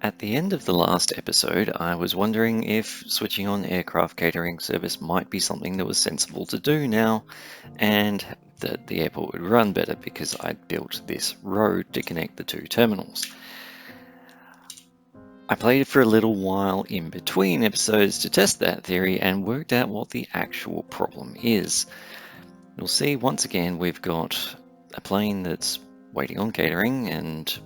At the end of the last episode, I was wondering if switching on aircraft catering service might be something that was sensible to do now, and that the airport would run better because I'd built this road to connect the two terminals. I played for a little while in between episodes to test that theory and worked out what the actual problem is. You'll see once again we've got a plane that's waiting on catering, and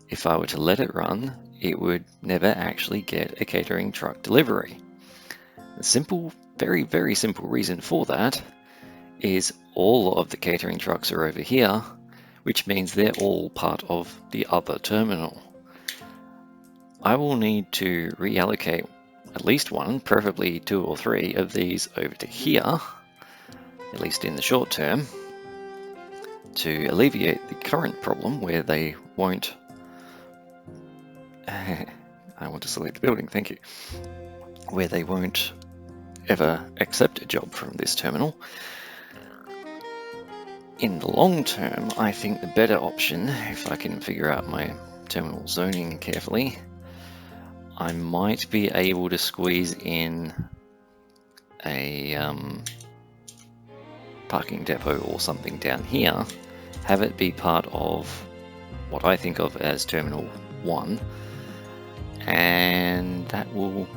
if I were to let it run, it would never actually get a catering truck delivery. The simple, very, very simple reason for that is all of the catering trucks are over here, which means they're all part of the other terminal. I will need to reallocate at least one, preferably 2 or 3 of these over to here, at least in the short term, to alleviate the current problem where they won't I want to select the building, thank you. Where they won't ever accept a job from this terminal. In the long term, I think the better option, if I can figure out my terminal zoning carefully, I might be able to squeeze in a parking depot or something down here, have it be part of what I think of as Terminal 1, and that will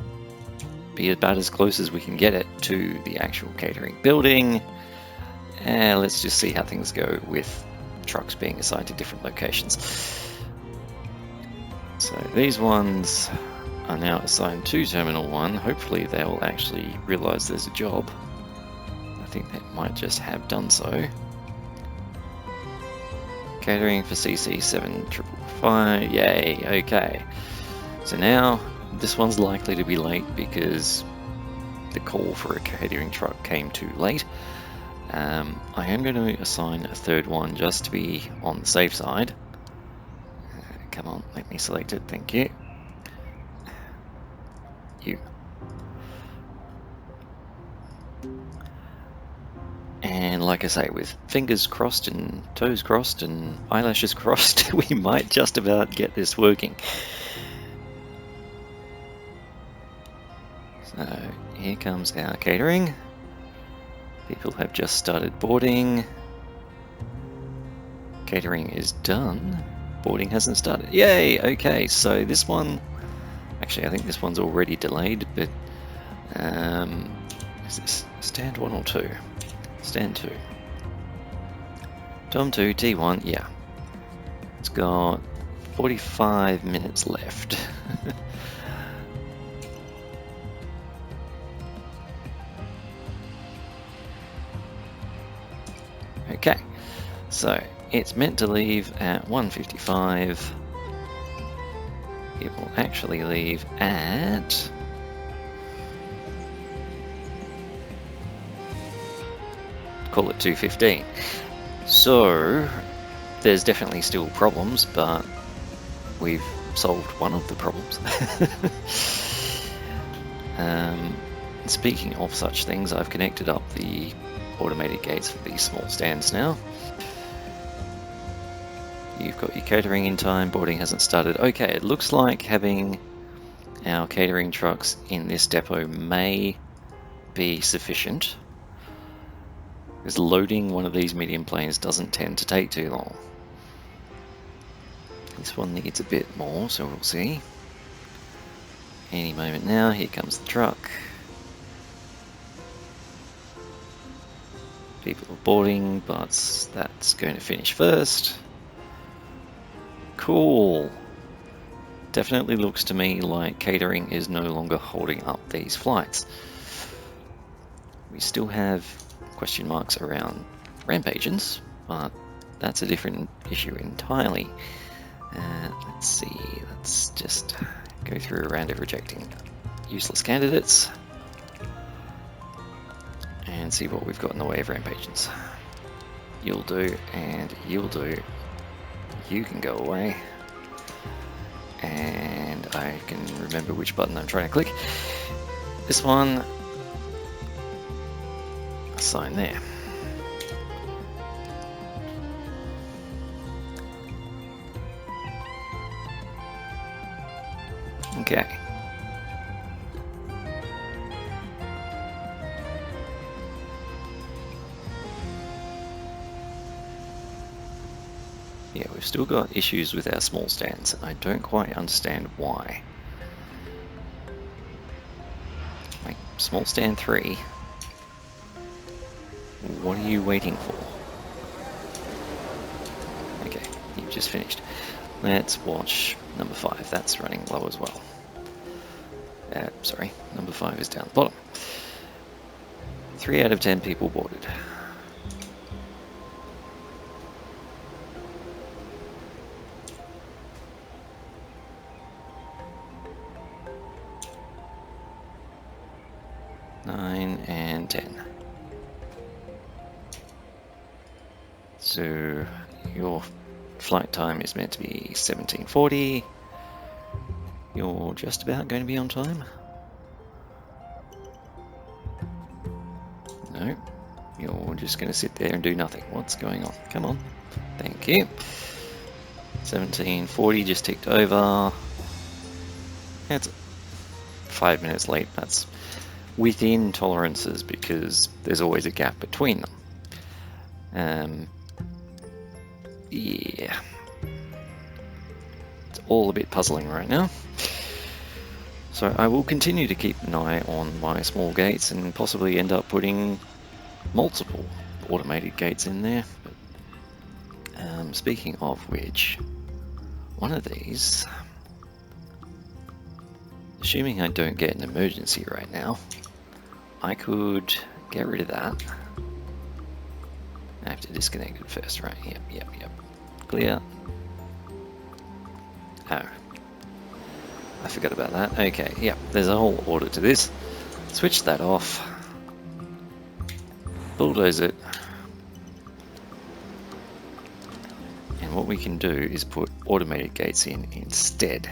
be about as close as we can get it to the actual catering building. And let's just see how things go with trucks being assigned to different locations. So these ones are now assigned to Terminal 1. Hopefully they'll actually realize there's a job. I think they might just have done so. Catering for CC 7555, yay, okay. So now this one's likely to be late because the call for a catering truck came too late. I am going to assign a third one just to be on the safe side. Come on, let me select it, thank you. You. And like I say, with fingers crossed and toes crossed and eyelashes crossed, we might just about get this working. So here comes our catering. People have just started boarding. Catering is done. Boarding hasn't started. Yay! Okay, so this one... Actually, I think this one's already delayed, but... is this stand 1 or 2? Stand 2. Tom 2, T1, yeah. It's got 45 minutes left. Okay, so it's meant to leave at 1:55. It will actually leave at... call it 2:15. So there's definitely still problems, but we've solved one of the problems. Speaking of such things, I've connected up the automated gates for these small stands now. You've got your catering in time, boarding hasn't started. Okay, it looks like having our catering trucks in this depot may be sufficient, because loading one of these medium planes doesn't tend to take too long. This one needs a bit more, so we'll see. Any moment now, here comes the truck. People are boarding, but that's going to finish first. Cool. Definitely looks to me like catering is no longer holding up these flights. We still have question marks around Rampages, but that's a different issue entirely. Let's see, let's just go through a round of rejecting useless candidates and see what we've got in the way of Rampages. You'll do, and you'll do. You can go away. And I can remember which button I'm trying to click. This one, assign there. Okay. Yeah, we've still got issues with our small stands, and I don't quite understand why. Like, small stand 3, what are you waiting for? Okay, you've just finished. Let's watch number 5, that's running low as well. Sorry, number 5 is down the bottom. 3 out of 10 people boarded. Nine and 10. So your flight time is meant to be 17:40. You're just about going to be on time? No, you're just going to sit there and do nothing. What's going on? Come on. Thank you. 17:40 just ticked over. That's 5 minutes late. That's within tolerances because there's always a gap between them. Yeah. It's all a bit puzzling right now. So I will continue to keep an eye on my small gates and possibly end up putting multiple automated gates in there. But, speaking of which, one of these, assuming I don't get an emergency right now, I could get rid of that. I have to disconnect it first, right? Yep. Clear. Oh. I forgot about that. Okay, yeah, there's a whole order to this. Switch that off. Bulldoze it. And what we can do is put automated gates in instead,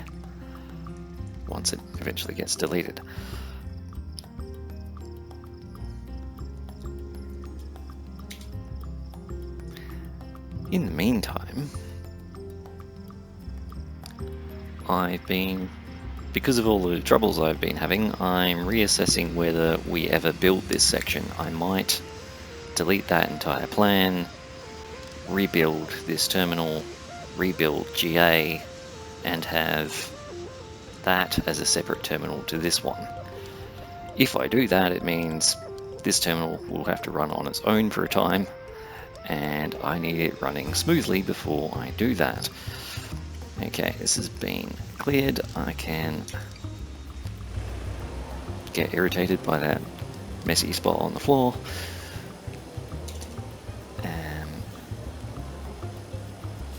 once it eventually gets deleted. In the meantime, because of all the troubles I've been having, I'm reassessing whether we ever build this section. I might delete that entire plan, rebuild this terminal, rebuild GA, and have that as a separate terminal to this one. If I do that, it means this terminal will have to run on its own for a time, and I need it running smoothly before I do that. Okay, this has been cleared. I can get irritated by that messy spot on the floor.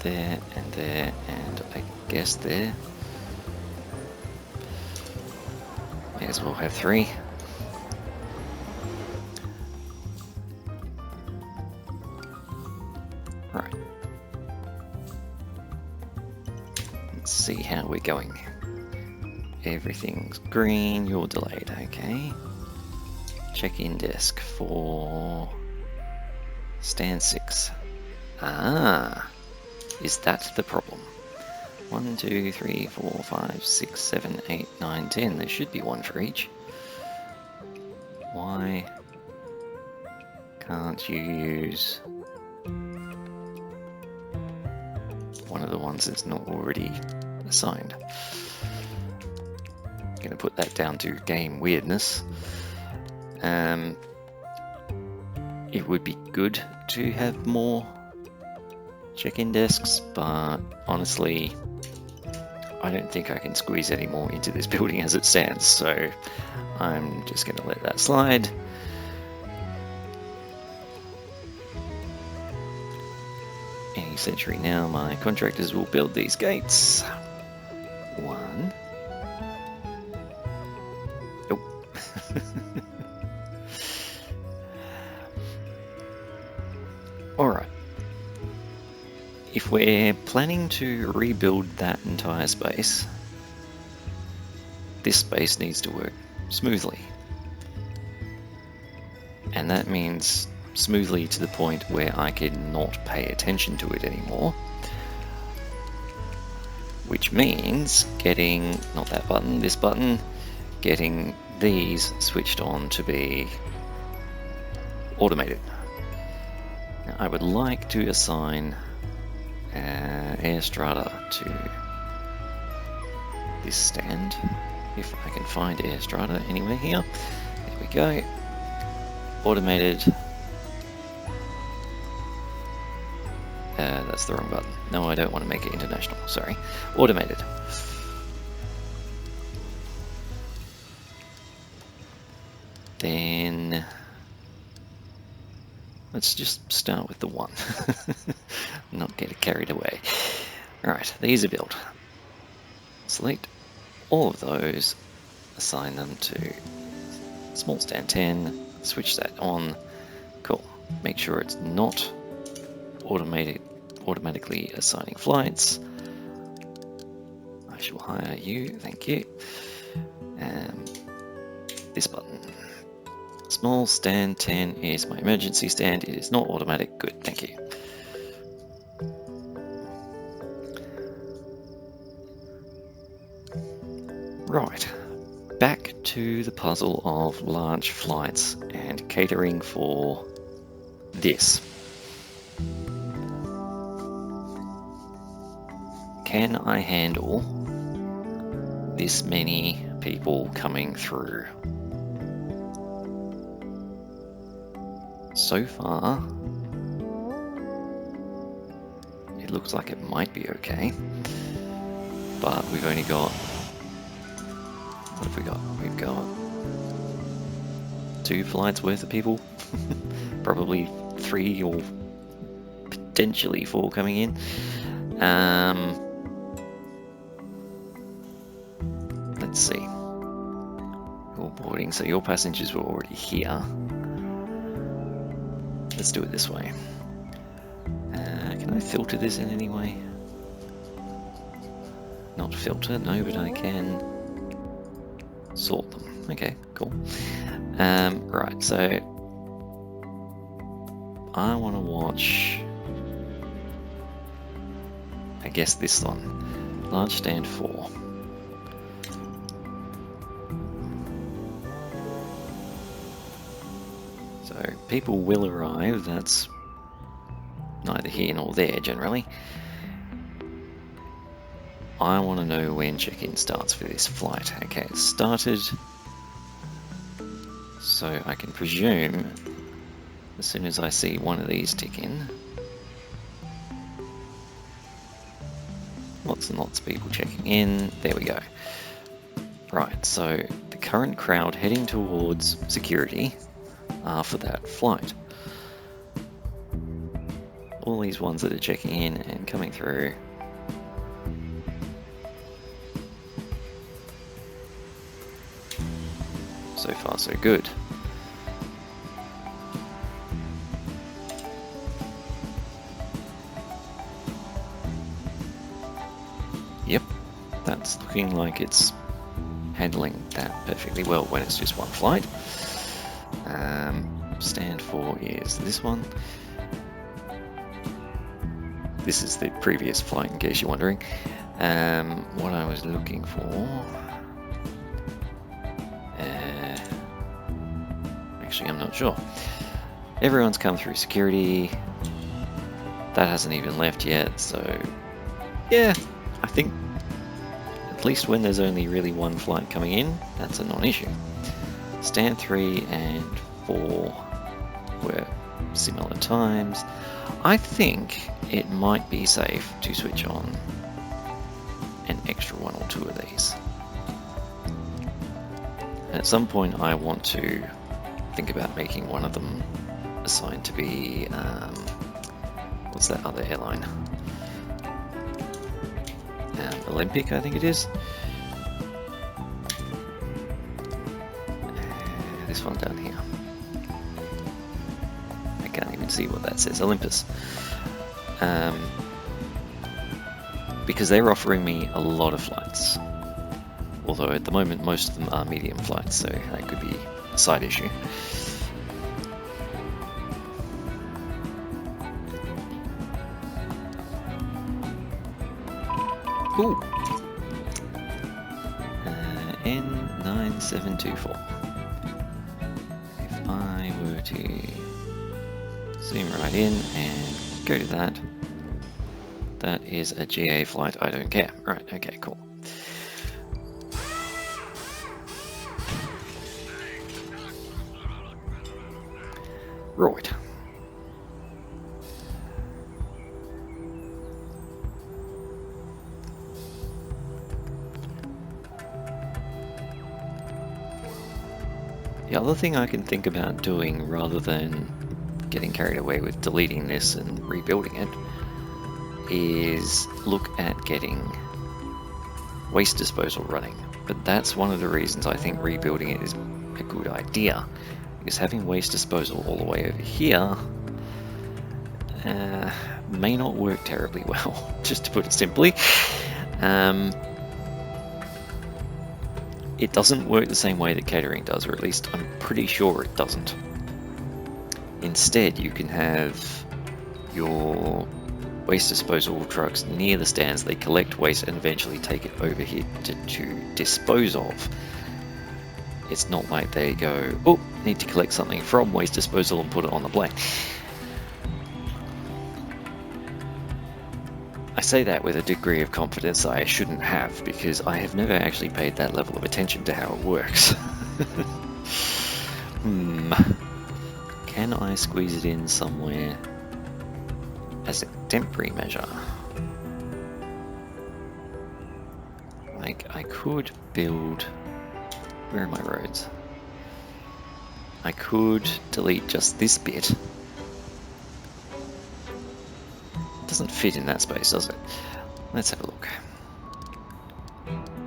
There and there, and I guess there. May as well have 3. Right. Let's see how we're going. Everything's green, you're delayed, okay. Check-in desk for stand 6. Ah, is that the problem? 1, 2, 3, 4, 5, 6, 7, 8, 9, 10. There should be one for each. Why can't you use one of the ones that's not already assigned? I'm going to put that down to game weirdness. It would be good to have more check-in desks, but honestly, I don't think I can squeeze any more into this building as it stands, so I'm just going to let that slide. Any century now, my contractors will build these gates. 1. Oh. Alright. If we're planning to rebuild that entire space, this space needs to work smoothly. And that means smoothly to the point where I can not pay attention to it anymore. which means getting, not that button, this button, getting these switched on to be automated. Now, I would like to assign air strata to this stand, if I can find air strata anywhere here. There we go. Automated. That's the wrong button. No, I don't want to make it international, sorry. Automated. Then let's just start with the one. Not get carried away. Alright, these are built. Select all of those, assign them to small stand 10, switch that on. Cool. Make sure it's not automatically assigning flights. I shall hire you, thank you. This button. Small stand 10 is my emergency stand. It is not automatic. Good, thank you. Right, back to the puzzle of large flights and catering for this. Can I handle this many people coming through? So far, it looks like it might be okay, but we've only got, what have we got? We've got 2 flights worth of people, probably 3 or potentially 4 coming in. Let's see. Your boarding, so your passengers were already here. Let's do it this way. Can I filter this in any way? Not filter, no, but I can sort them. Okay, cool. Right, so I want to watch, I guess this one. Large stand 4. So people will arrive, that's neither here nor there generally. I want to know when check-in starts for this flight. Okay, it started, so I can presume as soon as I see one of these tick in, lots and lots of people checking in. There we go. Right, so the current crowd heading towards security are for that flight. All these ones that are checking in and coming through. So far so good. Yep, that's looking like it's handling that perfectly well when it's just one flight. Stand 4 is this one. This is the previous flight, in case you're wondering. What I was looking for... actually, I'm not sure. Everyone's come through security. That hasn't even left yet, so... yeah, I think at least when there's only really one flight coming in, that's a non-issue. Stand 3 and 4 were similar times. I think it might be safe to switch on an extra 1 or 2 of these. At some point I want to think about making one of them assigned to be, what's that other airline? Olympic, I think it is. This one down here. I can't even see what that says. Olympus. Because they're offering me a lot of flights. Although at the moment most of them are medium flights, so that could be a side issue. Ooh, N9724. If I were to zoom right in and go to that, that is a GA flight, I don't care. Right, okay, cool. Right. The other thing I can think about doing, rather than getting carried away with deleting this and rebuilding it, is look at getting waste disposal running. But that's one of the reasons I think rebuilding it is a good idea, because having waste disposal all the way over here may not work terribly well, just to put it simply. It doesn't work the same way that catering does, or at least I'm pretty sure it doesn't. Instead, you can have your waste disposal trucks near the stands. They collect waste and eventually take it over here to dispose of. It's not like they go, oh, need to collect something from waste disposal and put it on the plane. I say that with a degree of confidence I shouldn't have, because I have never actually paid that level of attention to how it works. Can I squeeze it in somewhere as a temporary measure? Like, I could build... Where are my roads? I could delete just this bit. Doesn't fit in that space, does it? Let's have a look.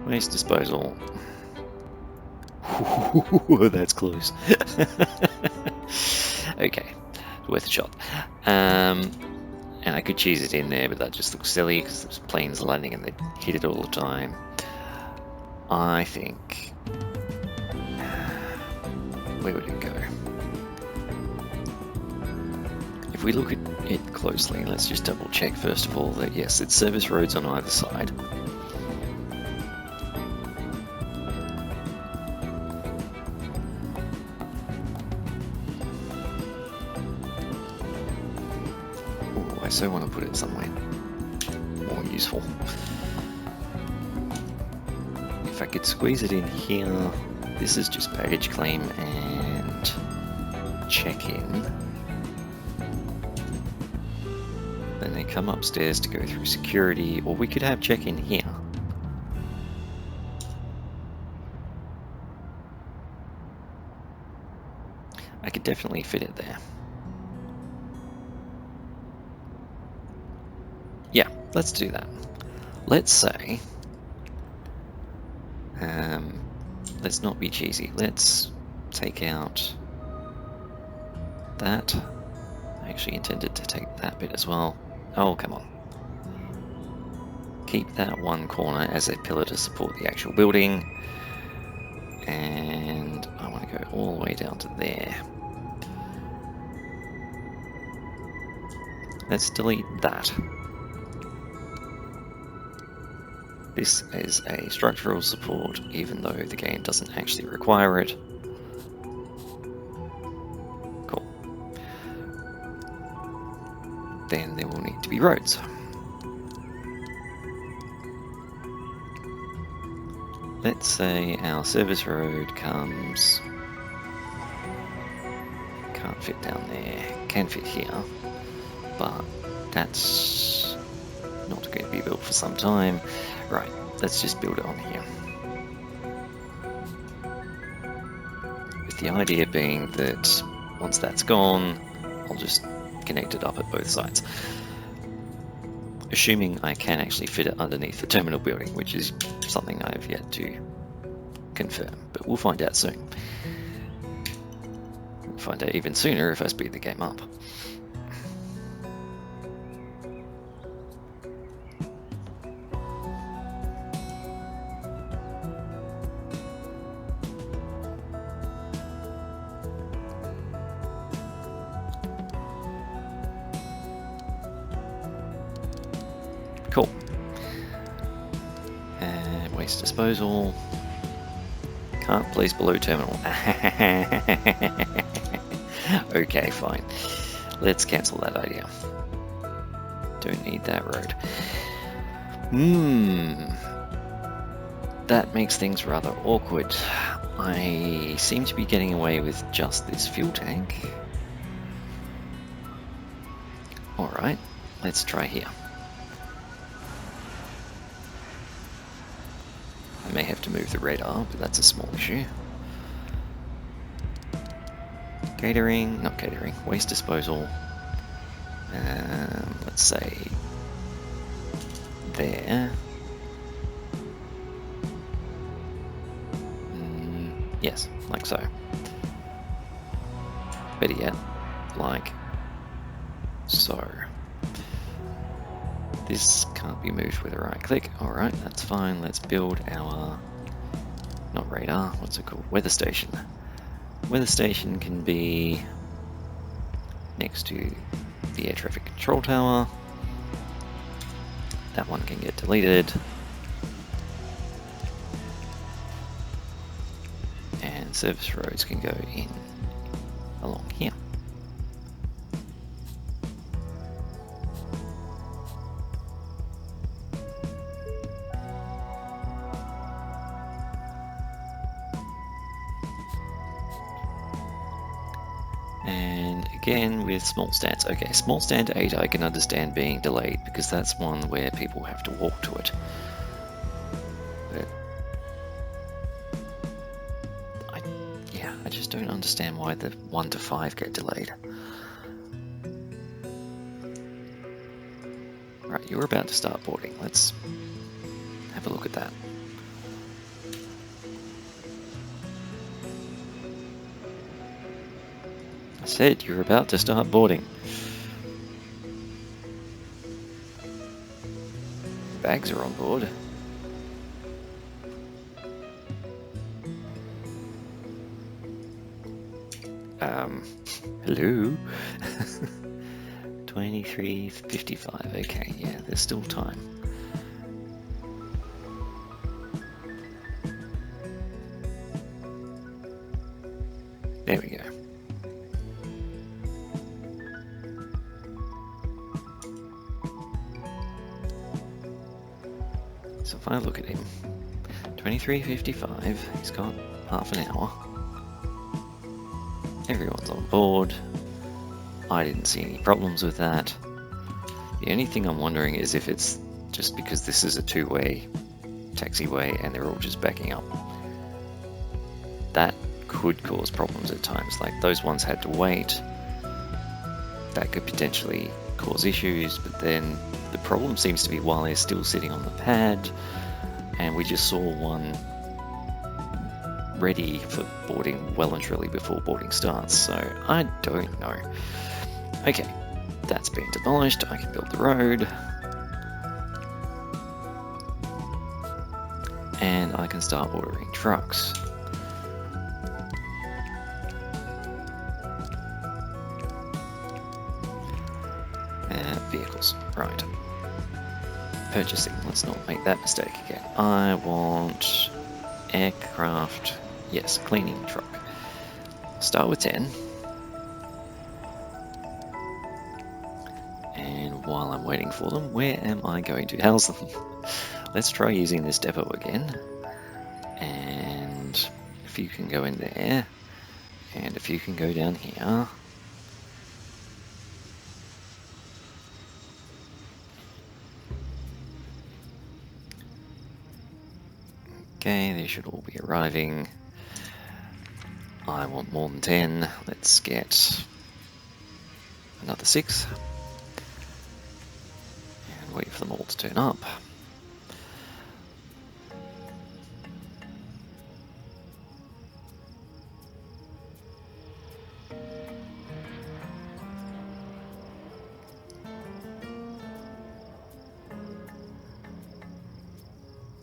Waste disposal. Ooh, that's close. Okay, worth a shot. And I could cheese it in there, but that just looks silly because there's planes landing and they hit it all the time. I think... Where would it go? If we look at it closely, let's just double check first of all that yes, it's service roads on either side. Ooh, I so want to put it somewhere more useful. If I could squeeze it in here, this is just baggage claim and check-in. Then they come upstairs to go through security, or we could have check-in here. I could definitely fit it there. Yeah, let's do that. Let's say, let's not be cheesy. Let's take out that. I actually intended to take that bit as well. Oh, come on. Keep that one corner as a pillar to support the actual building. And I want to go all the way down to there. Let's delete that. This is a structural support, even though the game doesn't actually require it. Cool. Then there will need to be roads. Let's say our service road comes... Can't fit down there, can fit here, but that's not going to be built for some time. Right, let's just build it on here. With the idea being that once that's gone, I'll just connect it up at both sides. Assuming I can actually fit it underneath the terminal building, which is something I've yet to confirm, but we'll find out soon. We'll find out even sooner if I speed the game up. Cool. And waste disposal. Can't place below terminal. Okay, fine. Let's cancel that idea. Don't need that road. That makes things rather awkward. I seem to be getting away with just this fuel tank. Alright, let's try here. I may have to move the radar, but that's a small issue. Catering, not catering, waste disposal. Let's say there. Yes, like so. Better yet, like so. This can't be moved with a right click. Alright, that's fine. Let's build our, not radar, what's it called? Weather station. Weather station can be next to the air traffic control tower. That one can get deleted. And service roads can go in along here. And again with small stands. Okay, small stand 8 I can understand being delayed because that's one where people have to walk to it. But I just don't understand why the 1 to 5 get delayed. Right, you're about to start boarding. Let's have a look at that. I said you're about to start boarding. Bags are on board. Hello? 23:55, okay, yeah, there's still time. There we go. So if I look at him, 23:55, he's got half an hour. Everyone's on board. I didn't see any problems with that. The only thing I'm wondering is if it's just because this is a two-way taxiway and they're all just backing up. That could cause problems at times, like those ones had to wait. That could potentially cause issues, but then the problem seems to be while they're still sitting on the pad, and we just saw one ready for boarding well and truly before boarding starts, so I don't know. Okay, that's been demolished. I can build the road. And I can start ordering trucks. Vehicles, right. Purchasing, let's not make that mistake again. I want aircraft, yes, cleaning truck. Start with 10. And while I'm waiting for them, where am I going to house them? Let's try using this depot again. And if you can go in there, and if you can go down here. Okay, they should all be arriving. I want more than 10. Let's get another 6. And wait for them all to turn up.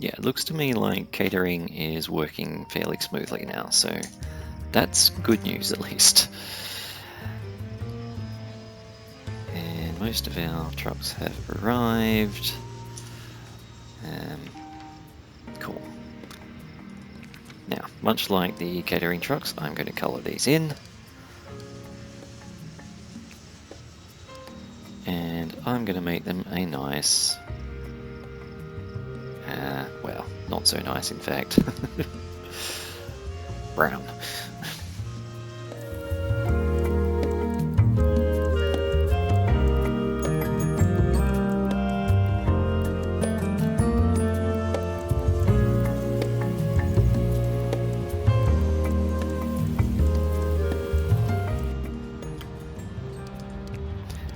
Yeah, it looks to me like catering is working fairly smoothly now, so that's good news at least. And most of our trucks have arrived. Cool. Now, much like the catering trucks, I'm going to colour these in. And I'm going to make them a nice, well, not so nice in fact, brown.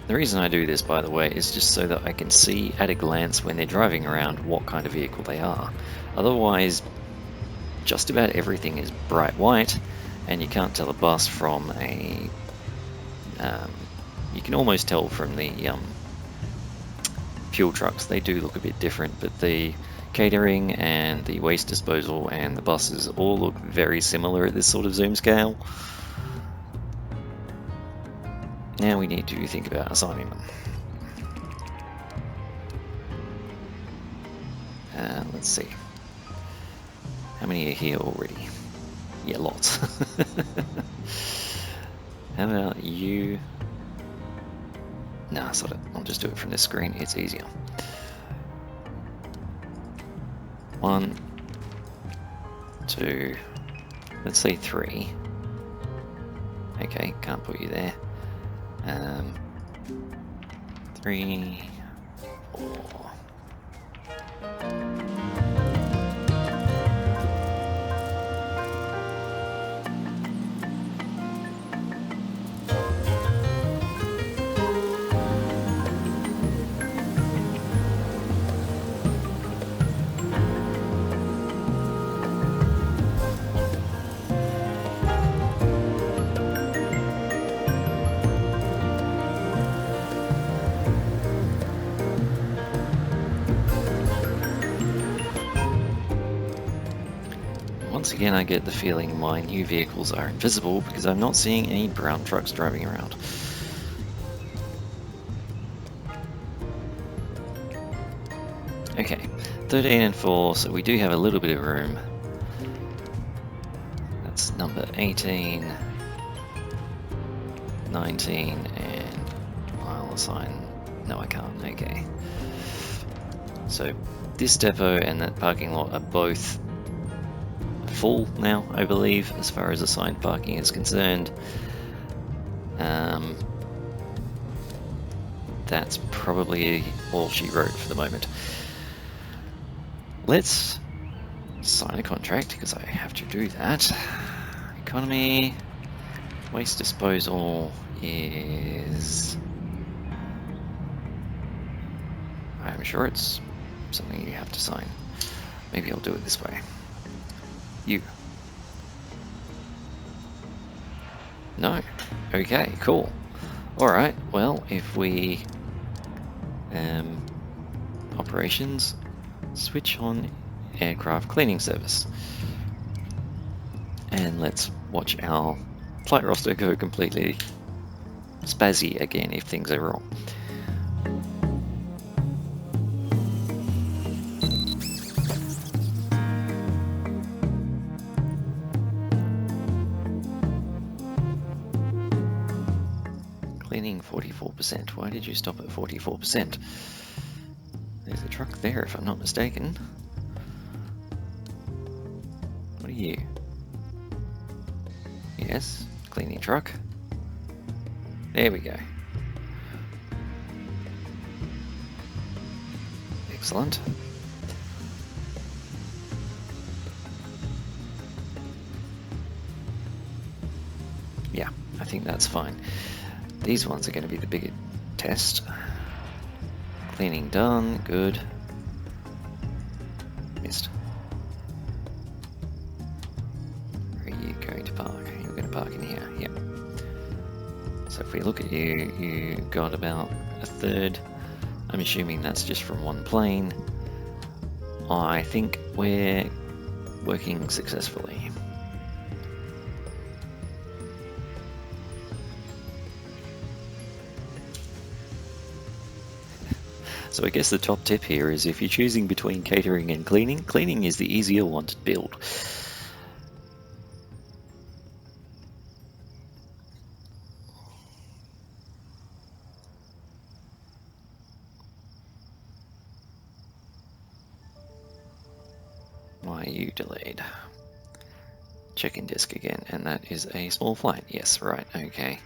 The reason I do this, by the way, is just so that I can see at a glance when they're driving around what kind of vehicle they are. Otherwise, just about everything is bright white, and you can't tell a bus from a... you can almost tell from the fuel trucks. They do look a bit different, but the catering and the waste disposal and the buses all look very similar at this sort of zoom scale. Now we need to think about assigning them. Let's see. How many are here already? Yeah, lots. How about you? Nah, sort of. I'll just do it from this screen. It's easier. 1, 2, let's say 3. Okay, can't put you there. 3, 4. Once again, I get the feeling my new vehicles are invisible because I'm not seeing any brown trucks driving around. Okay, 13 and 4, so we do have a little bit of room. That's number 18, 19, and I'll assign... No, I can't. Okay. So this depot and that parking lot are both full now, I believe, as far as assigned parking is concerned. That's probably all she wrote for the moment. Let's sign a contract, because I have to do that. Economy, waste disposal is... I'm sure it's something you have to sign. Maybe I'll do it this way. You. No. Okay, cool. Alright, well, if we... operations, switch on aircraft cleaning service. And let's watch our flight roster go completely spazzy again if things are wrong. Cleaning 44%. Why did you stop at 44%? There's a truck there, if I'm not mistaken. What are you? Yes, cleaning truck. There we go. Excellent. Yeah, I think that's fine. These ones are going to be the bigger test. Cleaning done, good. Missed. Where are you going to park? You're going to park in here, yep. So if we look at you, you got about a third. I'm assuming that's just from one plane. I think we're working successfully. So I guess the top tip here is if you're choosing between catering and cleaning, cleaning is the easier one to build. Why are you delayed? Check-in desk again, and that is a small flight. Yes, right, okay.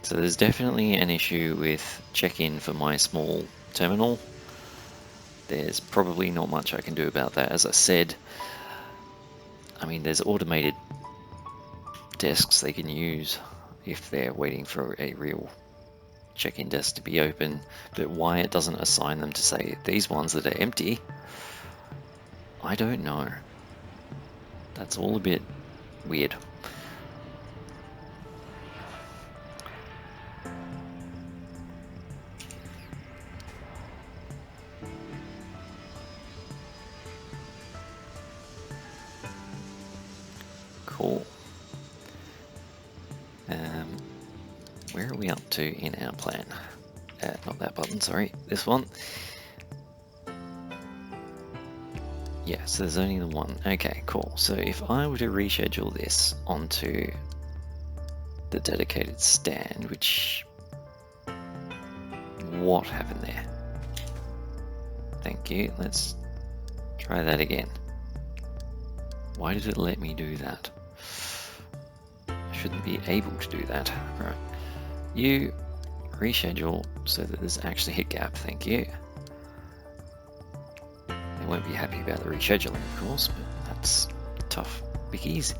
So there's definitely an issue with check-in for my small terminal. There's probably not much I can do about that. As I said, I mean, there's automated desks they can use if they're waiting for a real check-in desk to be open, but why it doesn't assign them to say these ones that are empty, I don't know. That's all a bit weird. Cool. Where are we up to in our plan? Not that button, sorry, this one. Yeah, so there's only the one. Okay, cool. So if I were to reschedule this onto the dedicated stand, which... What happened there? Thank you. Let's try that again. Why did it let me do that? I shouldn't be able to do that. Right. You reschedule so that there's actually a gap. Thank you. They won't be happy about the rescheduling, of course, but that's tough biggies.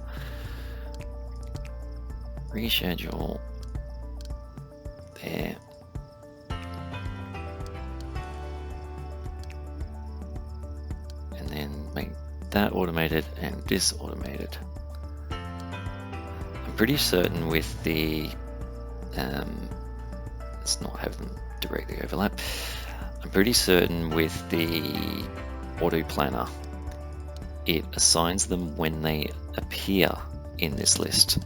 Reschedule there. And then make that automated and this automated. I'm pretty certain with the let's not have them directly overlap. I'm pretty certain with the auto planner, it assigns them when they appear in this list.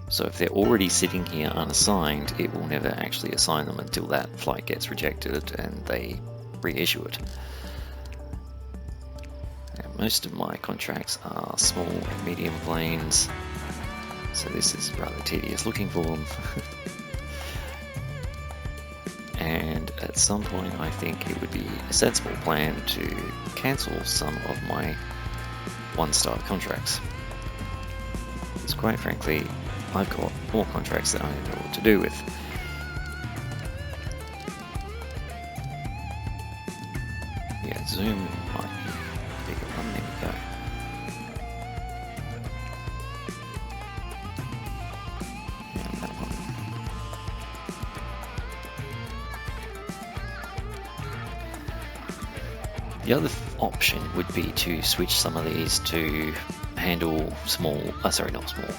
So if they're already sitting here unassigned, it will never actually assign them until that flight gets rejected and they reissue it. And most of my contracts are small and medium planes, so this is rather tedious looking for them. And at some point I think it would be a sensible plan to cancel some of my one-star contracts. Because quite frankly, I've got more contracts that I don't know what to do with. Yeah, zoom might be a bigger one, there we go. And that one. The other option would be to switch some of these to handle small, sorry, not small,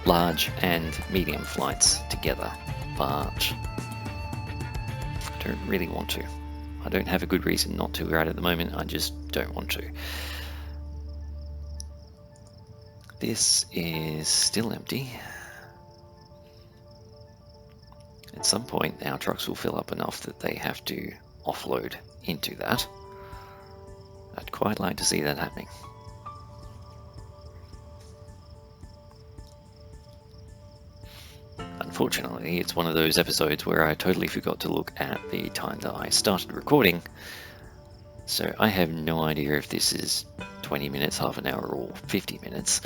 large and medium flights together, but I don't really want to. I don't have a good reason not to right at the moment, I just don't want to. This is still empty. At some point our trucks will fill up enough that they have to offload into that. I'd quite like to see that happening. Unfortunately, it's one of those episodes where I totally forgot to look at the time that I started recording, so I have no idea if this is 20 minutes, half an hour, or 50 minutes.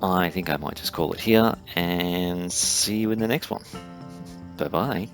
I think I might just call it here and see you in the next one. Bye-bye.